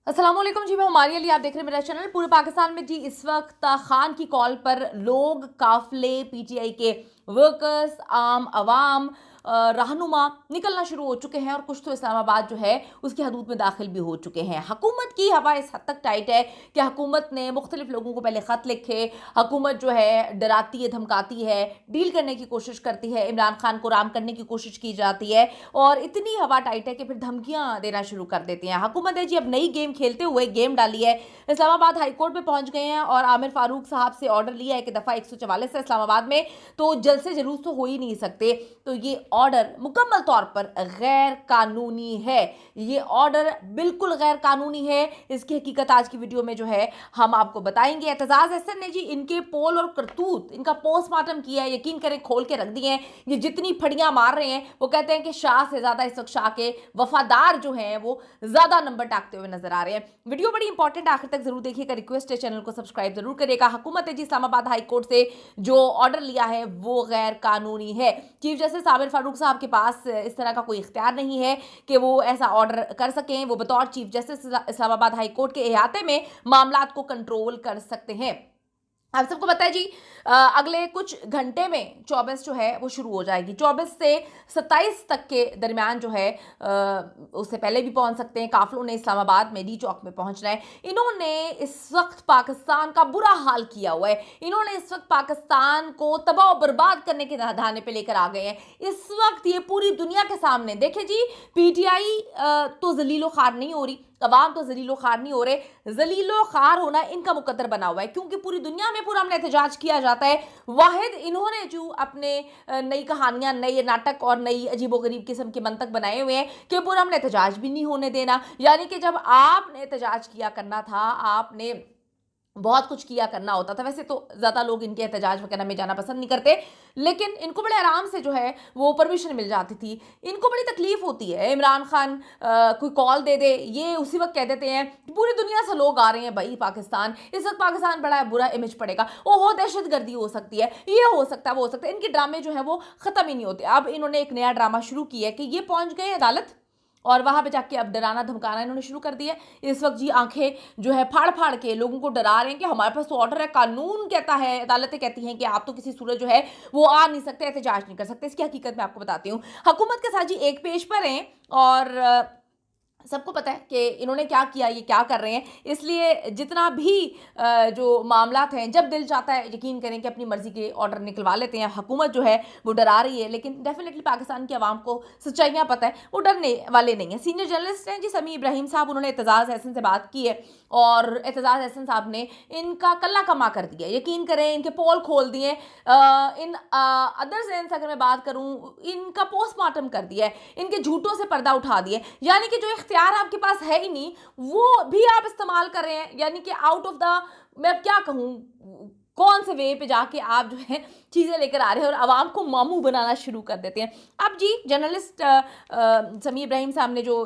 अस्सलामुअलैकुम जी, मैं हमारे लिए आप देख रहे हैं मेरा चैनल। पूरे पाकिस्तान में जी इस वक्त खान की कॉल पर लोग, काफिले, पीटीआई के वर्कर्स, आम आवाम, रहनुमा निकलना शुरू हो चुके हैं और कुछ तो इस्लामाबाद जो है उसकी हदूद में दाखिल भी हो चुके हैं। हुकूमत की हवा इस हद तक टाइट है कि हुकूमत ने मुख्तलिफ लोगों को पहले ख़त लिखे, हुकूमत जो है डराती है, धमकाती है, डील करने की कोशिश करती है, इमरान खान को राम करने की कोशिश की जाती है और इतनी हवा टाइट है कि फिर धमकियां देना शुरू कर देती हैं। हुकूमत है जी अब नई गेम खेलते हुए गेम डाली है। इस्लामाबाद हाई कोर्ट में पहुंच गए हैं और आमिर फारूक साहब से ऑर्डर लिया है कि दफ़ा 144 है इस्लामाबाद में, तो जल्द से जुलूस तो हो ही नहीं सकते। तो ये ऑर्डर मुकम्मल तौर पर गैर कानूनी है। ये ऑर्डर बिल्कुल गैर कानूनी है। इसकी हकीकत आज की वीडियो में जो है हम आपको बताएंगे। एतजाज़ अहसन ने जी इनके पोल और करतूत, इनका पोस्टमार्टम किया है, यकीन करें खोल के रख दिए हैं। ये जितनी फड़ियां मार रहे हैं वो कहते हैं कि शाह से ज़्यादा इस वक्त शाह के वफादार जो हैं वो ज़्यादा नंबर टाकते हुए नजर आ रहे हैं। वीडियो बड़ी इंपॉर्टेंट, आखिर तक जरूर देखिएगा। रिक्वेस्ट है चैनल को सब्सक्राइब जरूर करेगा। हुकूमत है जी इस्लामाबाद हाई कोर्ट से जो ऑर्डर लिया है वो गैर कानूनी है। चीफ जस्टिस आमिर फारूक साहब के पास इस तरह का कोई इख्तियार नहीं है कि वो ऐसा ऑर्डर कर सकें। वो बतौर chief justice Islamabad high court के अहाते में मामलात को कंट्रोल कर सकते हैं। आप सबको पता है जी अगले कुछ घंटे में 24 जो है वो शुरू हो जाएगी। 24 से 27 तक के दरमियान जो है उससे पहले भी पहुंच सकते हैं। काफिलों ने इस्लामाबाद में डी चौक में पहुंचना है। इन्होंने इस वक्त पाकिस्तान का बुरा हाल किया हुआ है। इन्होंने इस वक्त पाकिस्तान को तबाह बर्बाद करने के धाने पे लेकर आ गए हैं। इस वक्त ये पूरी दुनिया के सामने देखे जी, पीटीआई तो जलीलो खार नहीं हो रही, अवाम तो जलीलो खार नहीं हो रहे। जलीलो खार होना इनका मुकद्दर बना हुआ है क्योंकि पूरी दुनिया में पूरा हमने एहतजाज किया जाता है। वाहिद इन्होंने जो अपने नई कहानियां, नए नाटक और नई अजीबोगरीब किस्म के मंतक बनाए हुए हैं कि पूरा हमने एहतजाज भी नहीं होने देना। यानी कि जब आपने एहतजाज किया करना था, आपने बहुत कुछ किया करना होता था। वैसे तो ज़्यादा लोग इनके एहतजाज वगैरह में जाना पसंद नहीं करते, लेकिन इनको बड़े आराम से जो है वो परमिशन मिल जाती थी। इनको बड़ी तकलीफ होती है। इमरान खान कोई कॉल दे दे, ये उसी वक्त कह देते हैं पूरी दुनिया से लोग आ रहे हैं भाई पाकिस्तान, इस वक्त पाकिस्तान बड़ा बुरा इमेज पड़ेगा, ओहो दहशत गर्दी हो सकती है, ये हो सकता है, वो हो सकता है। इनके ड्रामे जो है वो ख़त्म ही नहीं होते। अब इन्होंने एक नया ड्रामा शुरू किया है कि ये पहुँच गए अदालत और वहां पे जाके अब डराना धमकाना इन्होंने शुरू कर दिया। इस वक्त जी आंखें जो है फाड़ फाड़ के लोगों को डरा रहे हैं कि हमारे पास तो ऑर्डर है, कानून कहता है, अदालतें कहती हैं कि आप तो किसी सूरत जो है वो आ नहीं सकते, एहतजाज नहीं कर सकते। इसकी हकीकत मैं आपको बताती हूँ। हुकूमत के साथ जी एक पेज पर हैं और सबको पता है कि इन्होंने क्या किया, ये क्या कर रहे हैं। इसलिए जितना भी जो मामलात हैं, जब दिल चाहता है यकीन करें कि अपनी मर्जी के ऑर्डर निकलवा लेते हैं। हुकूमत जो है वो डरा रही है, लेकिन डेफिनेटली पाकिस्तान की आवाम को सच्चाइयाँ पता है, वो डरने वाले नहीं हैं। सीनियर जर्नलिस्ट हैं जी समी इब्राहिम साहब, उन्होंने एतजाज़ अहसन से बात की है और एतजाज़ अहसन साहब ने इनका कल्ला कमा कर दिया। यकीन करें इनके पोल खोल दिए। इन अदर सेंस अगर मैं बात करूँ, इनका पोस्टमार्टम कर दिया है, इनके झूठों से पर्दा उठा दिए। यानी कि जो इख्तियार आपके पास है ही नहीं वो भी आप इस्तेमाल कर रहे हैं। यानी कि आउट ऑफ द, मैं अब क्या कहूँ, कौन से वे पे जाके आप जो है चीज़ें लेकर आ रहे हैं और आवाम को मामू बनाना शुरू कर देते हैं। अब जी जर्नलिस्ट समी इब्राहिम साहब ने जो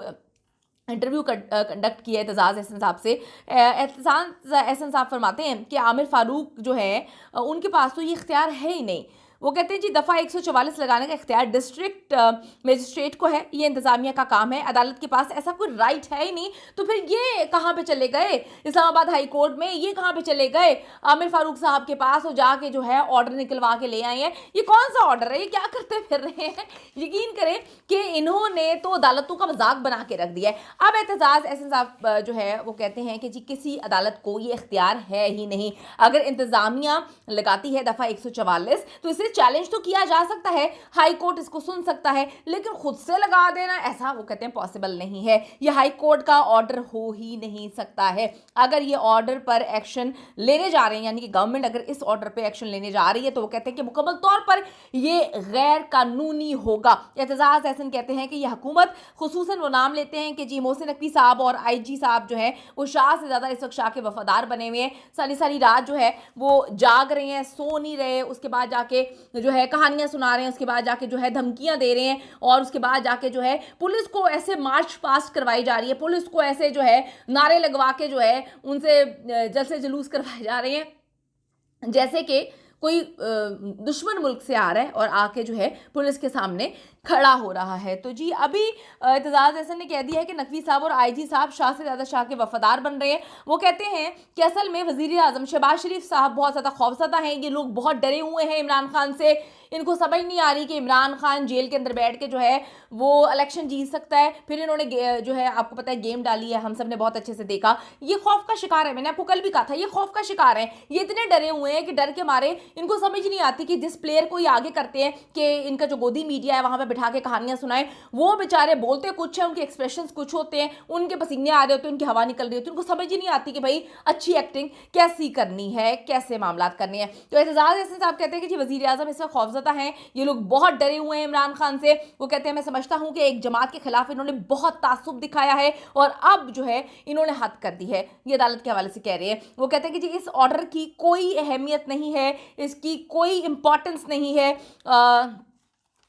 इंटरव्यू कंडक्ट किया है एतजाज़ अहसन साहब से, एतजाज़ अहसन साहब फरमाते हैं कि आमिर फारूक जो है उनके पास तो ये इख्तियार है ही नहीं। वो कहते हैं जी दफ़ा 144 लगाने का इख्तियार डिस्ट्रिक्ट मजिस्ट्रेट को है, ये इंतज़ामिया का काम है, अदालत के पास ऐसा कोई राइट है ही नहीं। तो फिर ये कहाँ पे चले गए इस्लामाबाद हाई कोर्ट में, ये कहाँ पे चले गए आमिर फारूक साहब के पास और जाके जो है ऑर्डर निकलवा के ले आए हैं। ये कौन सा ऑर्डर है, ये क्या करते फिर रहे हैं। यकीन करें कि इन्होंने तो अदालतों का मजाक बना के रख दिया है। अब एतजाज़ अहसन साहब जो है वो कहते हैं कि जी किसी अदालत को ये इख्तियार है ही नहीं। अगर इंतज़ामिया लगाती है दफ़ा 144 तो इसे चैलेंज तो किया जा सकता है, हाई कोर्ट इसको सुन सकता है, लेकिन खुद से लगा देना ऐसा वो कहते हैं पॉसिबल नहीं है। ये हाई कोर्ट का ऑर्डर हो ही नहीं सकता है। अगर ये ऑर्डर पर एक्शन लेने जा रहे हैं, यानी कि गवर्नमेंट अगर इस ऑर्डर पर एक्शन लेने जा रही है, तो वो कहते हैं कि मुकम्मल तौर पर ये गैर कानूनी होगा। एतजाज़ अहसन कहते हैं कि यह हुकूमत, खुसूसन वो नाम लेते हैं कि जी मोहसिन नकवी साहब और IG साहब जो है वो शाह से ज़्यादा इस वक्त शाह के वफादार बने हुए हैं। सारी सारी रात जो है वो जाग रहे हैं, सो नहीं रहे, उसके बाद जाके जो है कहानियां सुना रहे हैं, उसके बाद जाके जो है धमकियां दे रहे हैं और उसके बाद जाके जो है पुलिस को ऐसे मार्च पास्ट करवाई जा रही है, पुलिस को ऐसे जो है नारे लगवा के जो है उनसे जलसे जुलूस करवाए जा रहे हैं जैसे कि कोई दुश्मन मुल्क से आ रहा है और आके जो है पुलिस के सामने खड़ा हो रहा है। तो जी अभी एतजाज़ अहसन ने कह दिया है कि नकवी साहब और आईजी साहब शाह से ज़्यादा शाह के वफादार बन रहे हैं। वो कहते हैं कि असल में वज़ीर आज़म शहबाज शरीफ साहब बहुत ज़्यादा खौफज़दा हैं, ये लोग बहुत डरे हुए हैं इमरान खान से। इनको समझ नहीं आ रही कि इमरान खान जेल के अंदर बैठ के जो है वो इलेक्शन जीत सकता है। फिर इन्होंने जो है आपको पता है गेम डाली है, हम सब ने बहुत अच्छे से देखा। ये खौफ का शिकार है, मैंने आपको कल भी कहा था, ये खौफ का शिकार है। ये इतने डरे हुए हैं कि डर के मारे इनको समझ नहीं आती कि जिस प्लेयर को ये आगे करते हैं कि इनका जो गोदी मीडिया है वहाँ पर बिठा के कहानियाँ सुनाएं, वो बेचारे बोलते कुछ है, उनके एक्सप्रेशंस कुछ होते हैं, उनके पसीने आ रहे होते हैं, उनकी हवा निकल रही होती है, उनको समझ ही नहीं आती कि भाई अच्छी एक्टिंग कैसी करनी है, कैसे मामला करने हैं। तो एतजाज़ अहसन साहब कहते हैं कि जी वज़ीर आज़म इस वक्त खौफज़दा हैं, ये लोग बहुत डरे हुए हैं इमरान खान से। वो कहते हैं मैं समझता हूँ कि एक जमात के खिलाफ इन्होंने बहुत तासुब दिखाया है और अब जो है इन्होंने हद कर दी है। ये अदालत के हवाले से कह रहे हैं। वो कहते हैं कि जी इस ऑर्डर की कोई अहमियत नहीं है, इसकी कोई इंपॉर्टेंस नहीं है।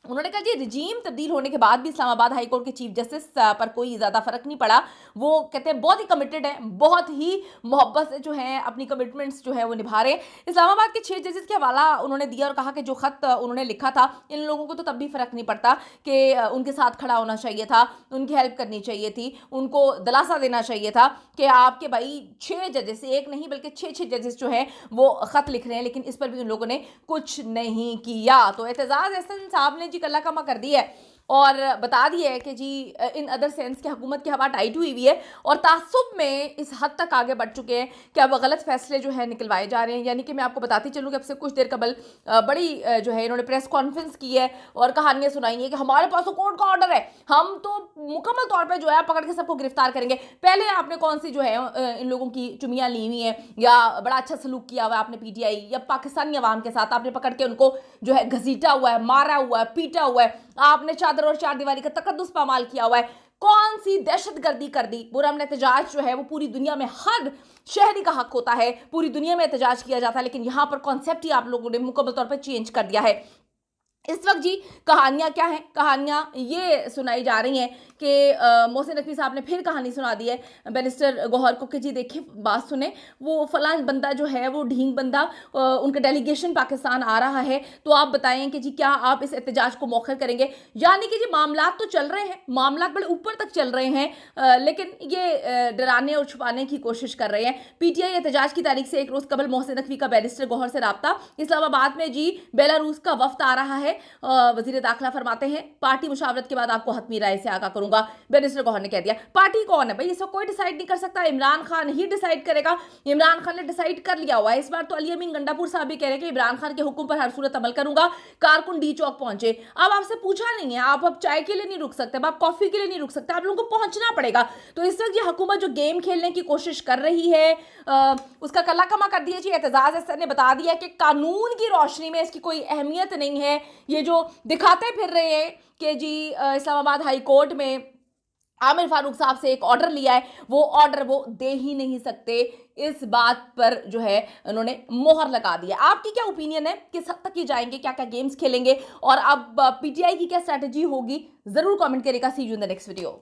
उन्होंने कहा जी रिजीम तब्दील होने के बाद भी इस्लामाबाद हाई कोर्ट के चीफ जस्टिस पर कोई ज़्यादा फ़र्क नहीं पड़ा। वो कहते हैं बहुत ही कमिटेड है, बहुत ही मोहब्बत से जो है अपनी कमिटमेंट्स जो है वो निभा रहे हैं। इस्लामाबाद के 6 जजेस के हवाला उन्होंने दिया और कहा कि जो ख़त उन्होंने लिखा था इन लोगों को तो तब भी फ़र्क नहीं पड़ता कि उनके साथ खड़ा होना चाहिए था, उनकी हेल्प करनी चाहिए थी, उनको दिलासा देना चाहिए था कि आपके भाई 6 जजेस, एक नहीं बल्कि 6 जजेस जो हैं वो ख़त लिख रहे हैं, लेकिन इस पर भी उन लोगों ने कुछ नहीं किया। तो एतजाज़ अहसन साहब ने जी कल्ला कमा कर दी है और बता दिया है कि जी इन अदर सेंस की हुकूमत की हवा टाइट हुई हुई है और तासुब में इस हद तक आगे बढ़ चुके हैं कि अब गलत फैसले जो है निकलवाए जा रहे हैं। यानी कि मैं आपको बताती चलूँ कि अब से कुछ देर कबल बड़ी जो है इन्होंने प्रेस कॉन्फ्रेंस की है और कहानियाँ सुनाई हैं कि हमारे पास तो कोर्ट का ऑर्डर है, हम तो मुकम्मल तौर पर जो है पकड़ के सबको गिरफ्तार करेंगे। पहले आपने कौन सी जो है इन लोगों की चुमियाँ ली हुई हैं या बड़ा अच्छा सलूक किया हुआ है आपने PTI या पाकिस्तानी अवाम के साथ, आपने पकड़ के उनको जो है घसीटा हुआ है, मारा हुआ है, पीटा हुआ है, आपने चादर और चार दीवारी का तकद्दुस पामाल किया हुआ है, कौन सी दहशतगर्दी कर दी। पुरअमन एहतजाज जो है वो पूरी दुनिया में हर शहरी का हक होता है, पूरी दुनिया में एहतजाज किया जाता है, लेकिन यहाँ पर कॉन्सेप्ट ही आप लोगों ने मुकम्मल तौर पर चेंज कर दिया है। इस वक्त जी कहानियाँ क्या हैं, कहानियाँ ये सुनाई जा रही हैं कि मोहसिन नकवी साहब ने फिर कहानी सुना दी है बैरिस्टर गौहर को कि जी देखिए बात सुने, वो फलां बंदा जो है वो ढींग बंदा, उनका डेलीगेशन पाकिस्तान आ रहा है, तो आप बताएं कि जी क्या आप इस एहतजाज को मौखर करेंगे। यानी कि जी मामलात तो चल रहे हैं, मामलात बड़े ऊपर तक चल रहे हैं, लेकिन ये डराने और छुपाने की कोशिश कर रहे हैं। PTI एहतजाज की तारीख से एक रोज़ कबल मोहसिन नकवी का बैरिस्टर गौहर से रब्ता। इस्लामाबाद में जी बेलारूस का वफ्द आ रहा है। वजीर दाखिला फरमाते हैं पार्टी मुशावरत के बाद आपको हतमी राय से आगाह करूंगा। बैरिस्टर गौहर ने कह दिया पार्टी कौन है भाई, इसको कोई डिसाइड नहीं कर सकता, इमरान खान ही डिसाइड करेगा। इमरान खान ने डिसाइड कर लिया हुआ है। इस बार तो अली अमीन गंडापुर साहब भी कह रहे हैं कि इमरान खान के हुक्म पर हर सूरत अमल करूंगा। कारकुन D चौक पहुंचे, अब आपसे पूछा नहीं है, आप अब चाय के लिए नहीं रुक सकते, आप कॉफी के लिए नहीं रुक सकते, आप लोगों को पहुंचना पड़ेगा। तो इस वक्त ये हुकूमत जो गेम खेलने की कोशिश कर रही है उसका कल्ला कमा कर दिया। एतजाज अहसन ने बता दिया कि कानून की रोशनी में इसकी कोई अहमियत नहीं है। ये जो दिखाते फिर रहे हैं कि जी इस्लामाबाद हाई कोर्ट में आमिर फारूक साहब से एक ऑर्डर लिया है, वो ऑर्डर वो दे ही नहीं सकते। इस बात पर जो है उन्होंने मोहर लगा दिया। आपकी क्या ओपिनियन है, किस हद तक ये जाएंगे, क्या क्या गेम्स खेलेंगे और अब PTI की क्या स्ट्रैटेजी होगी, जरूर कमेंट करिएगा। See you in the next video.